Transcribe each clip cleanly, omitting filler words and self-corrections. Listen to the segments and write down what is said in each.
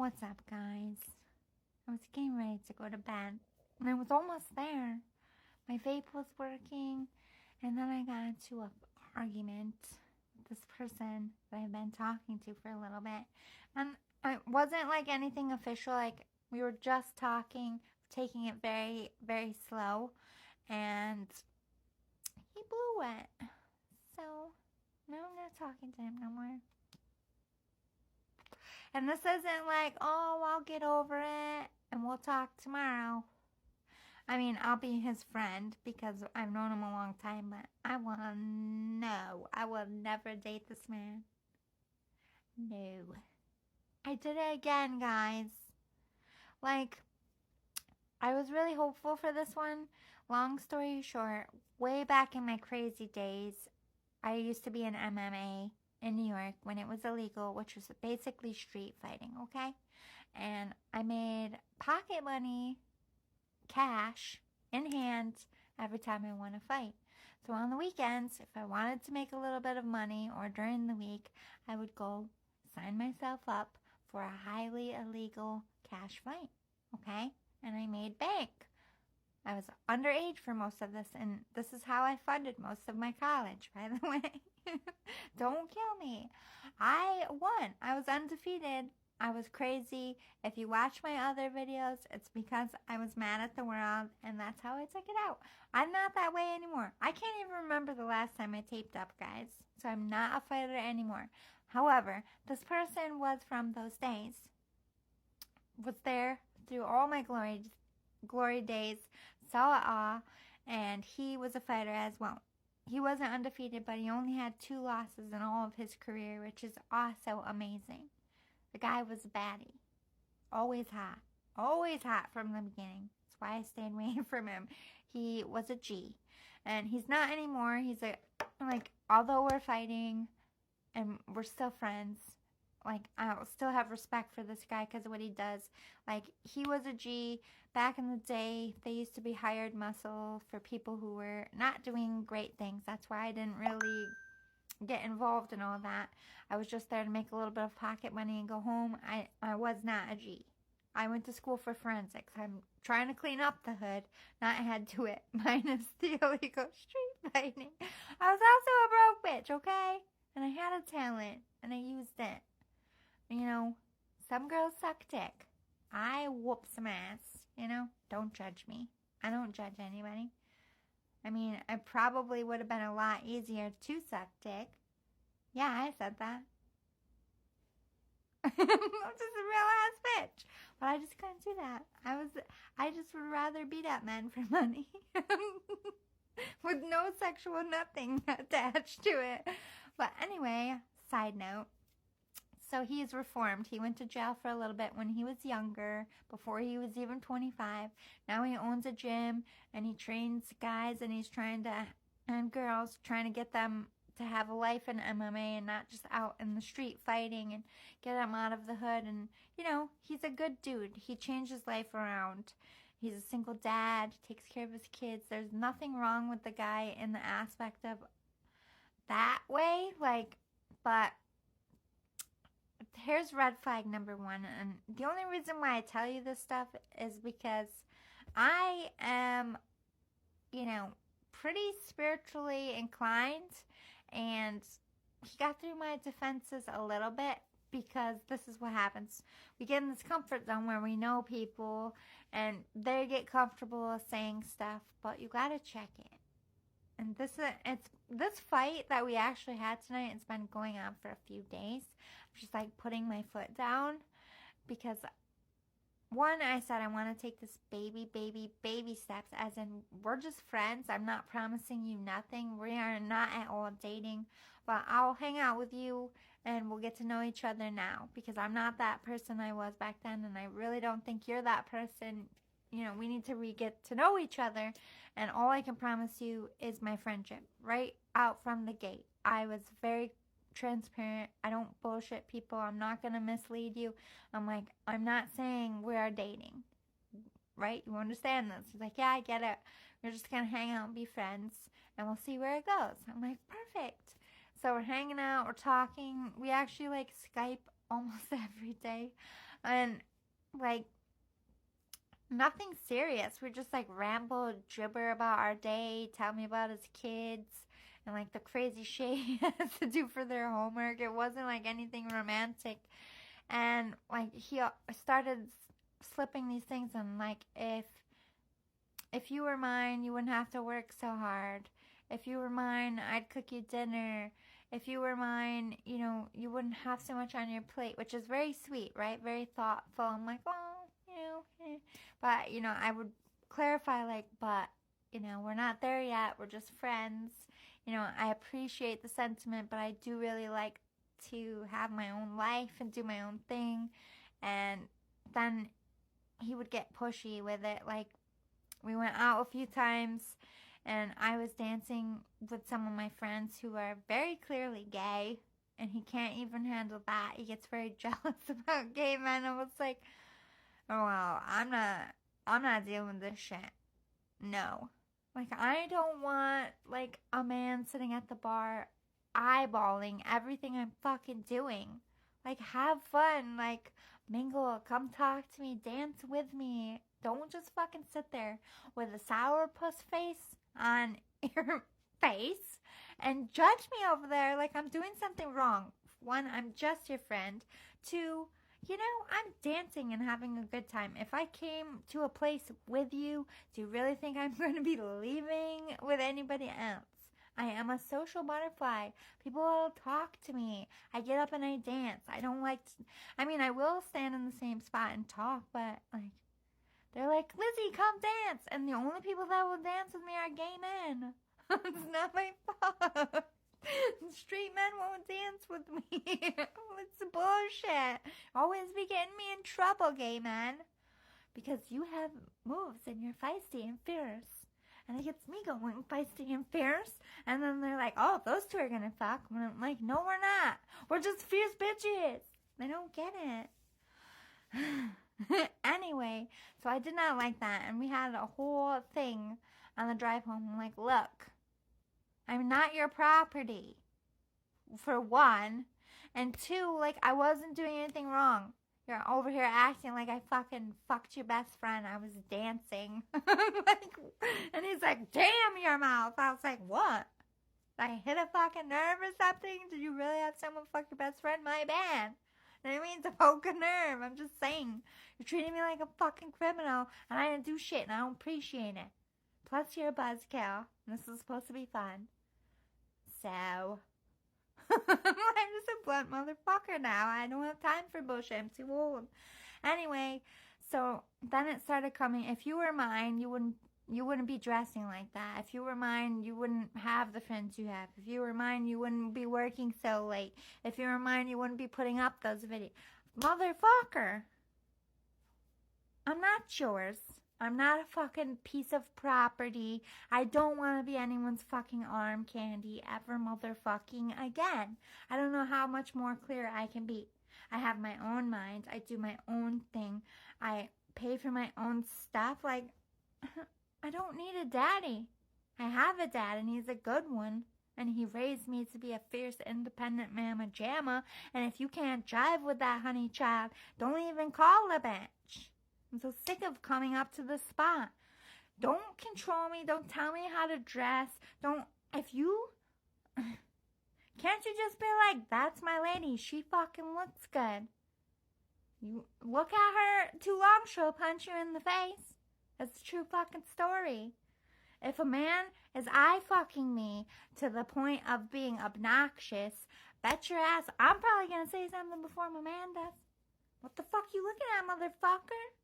What's up, guys? I was getting ready to go to bed, and I was almost there. My vape was working, and then I got into an argument with this person that I've been talking to for a little bit. And it wasn't like anything official, like we were just talking, taking it very, very slow, and he blew it. So now I'm not talking to him no more. And this isn't like, oh, I'll get over it and we'll talk tomorrow. I mean, I'll be his friend because I've known him a long time, but I will never date this man. No. I did it again, guys. Like, I was really hopeful for this one. Long story short, way back in my crazy days, I used to be in MMA in New York when it was illegal, which was basically street fighting, okay? And I made pocket money, cash, in hand every time I won a fight. So on the weekends, if I wanted to make a little bit of money or during the week, I would go sign myself up for a highly illegal cash fight, okay? And I made bank. I was underage for most of this, and this is how I funded most of my college, by the way. Don't kill me. I won. I was undefeated. I was crazy. If you watch my other videos, it's because I was mad at the world, and that's how I took it out. I'm not that way anymore. I can't even remember the last time I taped up, guys. So I'm not a fighter anymore. However, this person was from those days. Was there through all my glory days, saw it all, and he was a fighter as well. He wasn't undefeated, but he only had 2 losses in all of his career, which is also amazing. The guy was a baddie. Always hot. Always hot from the beginning. That's why I stayed away from him. He was a G. And he's not anymore. He's although we're fighting and we're still friends, I'll still have respect for this guy because of what he does. He was a G. Back in the day, they used to be hired muscle for people who were not doing great things. That's why I didn't really get involved in all that. I was just there to make a little bit of pocket money and go home. I was not a G. I went to school for forensics. I'm trying to clean up the hood, not add to it, minus the illegal street fighting. I was also a broke bitch, okay? And I had a talent, and I used it. You know, some girls suck dick. I whoop some ass, you know? Don't judge me. I don't judge anybody. I mean, I probably would have been a lot easier to suck dick. Yeah, I said that. I'm just a real ass bitch. But I just couldn't do that. I just would rather beat up men for money. With no sexual nothing attached to it. But anyway, side note. So he's reformed. He went to jail for a little bit when he was younger, before he was even 25. Now he owns a gym, and he trains guys, and girls, trying to get them to have a life in MMA and not just out in the street fighting, and get them out of the hood. And, you know, he's a good dude. He changed his life around. He's a single dad, takes care of his kids. There's nothing wrong with the guy in the aspect of that way, but here's red flag number 1, and the only reason why I tell you this stuff is because I am, you know, pretty spiritually inclined, and he got through my defenses a little bit because this is what happens. We get in this comfort zone where we know people, and they get comfortable saying stuff, but you gotta check it. And this fight that we actually had tonight, it's been going on for a few days. I'm just putting my foot down because, one, I said I want to take this baby steps, as in we're just friends. I'm not promising you nothing. We are not at all dating, but I'll hang out with you and we'll get to know each other now, because I'm not that person I was back then, and I really don't think you're that person. You know, we need to get to know each other, and all I can promise you is my friendship right out from the gate. I was very transparent. I don't bullshit people. I'm not going to mislead you. I'm not saying we are dating, right? You understand this? He's yeah, I get it. We're just going to hang out and be friends, and we'll see where it goes. I'm perfect. So we're hanging out, we're talking. We actually Skype almost every day. And, like, nothing serious. We just, like, ramble, gibber about our day, tell me about his kids, and, like, the crazy shit he has to do for their homework. It wasn't, like, anything romantic. And, like, he started slipping these things in, like, if you were mine, you wouldn't have to work so hard. If you were mine, I'd cook you dinner. If you were mine, you know, you wouldn't have so much on your plate, which is very sweet, right? Very thoughtful. I'm like, oh, you know, but, you know, I would clarify, like, but, you know, we're not there yet. We're just friends. You know, I appreciate the sentiment, but I do really like to have my own life and do my own thing. And then he would get pushy with it. Like, we went out a few times, and I was dancing with some of my friends who are very clearly gay, and he can't even handle that. He gets very jealous about gay men. I was like, oh, well, I'm not dealing with this shit. No. Like, I don't want, like, a man sitting at the bar eyeballing everything I'm fucking doing. Like, have fun. Like, mingle. Come talk to me. Dance with me. Don't just fucking sit there with a sourpuss face on your face and judge me over there like I'm doing something wrong. One, I'm just your friend. Two, you know, I'm dancing and having a good time. If I came to a place with you, do you really think I'm going to be leaving with anybody else? I am a social butterfly. People will talk to me. I get up and I dance. I don't like to, I mean, I will stand in the same spot and talk, but, like, they're like, Lizzie, come dance. And the only people that will dance with me are gay men. It's not my fault. Straight men won't dance with me. It's bullshit. Always be getting me in trouble, gay men. Because you have moves and you're feisty and fierce. And it gets me going feisty and fierce. And then they're like, oh, those two are gonna fuck. And I'm like, no, we're not. We're just fierce bitches. They don't get it. Anyway, so I did not like that. And we had a whole thing on the drive home. I'm like, look, I'm not your property, for one. And two, like, I wasn't doing anything wrong. You're over here acting like I fucking fucked your best friend. I was dancing. Like, and he's like, damn your mouth. I was like, what? Did I hit a fucking nerve or something? Did you really have someone fuck your best friend? My bad. I didn't mean to poke a nerve. I'm just saying. You're treating me like a fucking criminal, and I didn't do shit, and I don't appreciate it. Plus, you're a buzzkill, and this is supposed to be fun. So, I'm just a blunt motherfucker now. I don't have time for bullshit. I'm too old. Anyway, so then it started coming. If you were mine, you wouldn't be dressing like that. If you were mine, you wouldn't have the friends you have. If you were mine, you wouldn't be working so late. If you were mine, you wouldn't be putting up those videos. Motherfucker. I'm not yours. I'm not a fucking piece of property. I don't want to be anyone's fucking arm candy ever motherfucking again. I don't know how much more clear I can be. I have my own mind. I do my own thing. I pay for my own stuff. Like, I don't need a daddy. I have a dad, and he's a good one. And he raised me to be a fierce, independent mamma jamma. And if you can't jive with that, honey child, don't even call a bitch. I'm so sick of coming up to the spot. Don't control me. Don't tell me how to dress. If you, can't you just be like, that's my lady. She fucking looks good. You look at her too long, she'll punch you in the face. That's a true fucking story. If a man is eye fucking me to the point of being obnoxious, bet your ass I'm probably gonna say something before my man does. What the fuck you looking at, motherfucker?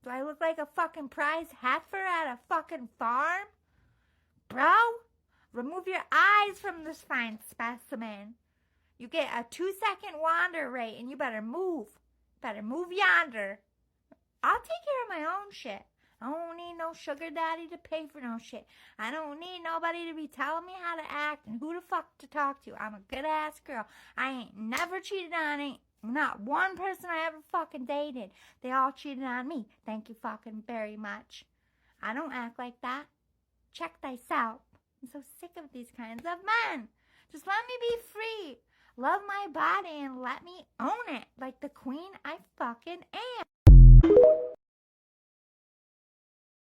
Do I look like a fucking prize heifer at a fucking farm? Bro, remove your eyes from this fine specimen. You get a 2-second wander rate and you better move. Better move yonder. I'll take care of my own shit. I don't need no sugar daddy to pay for no shit. I don't need nobody to be telling me how to act and who the fuck to talk to. I'm a good ass girl. I ain't never cheated on not one person I ever fucking dated. They all cheated on me. Thank you fucking very much. I don't act like that. Check thyself. I'm so sick of these kinds of men. Just let me be free. love my body and let me own it like the queen I fucking am.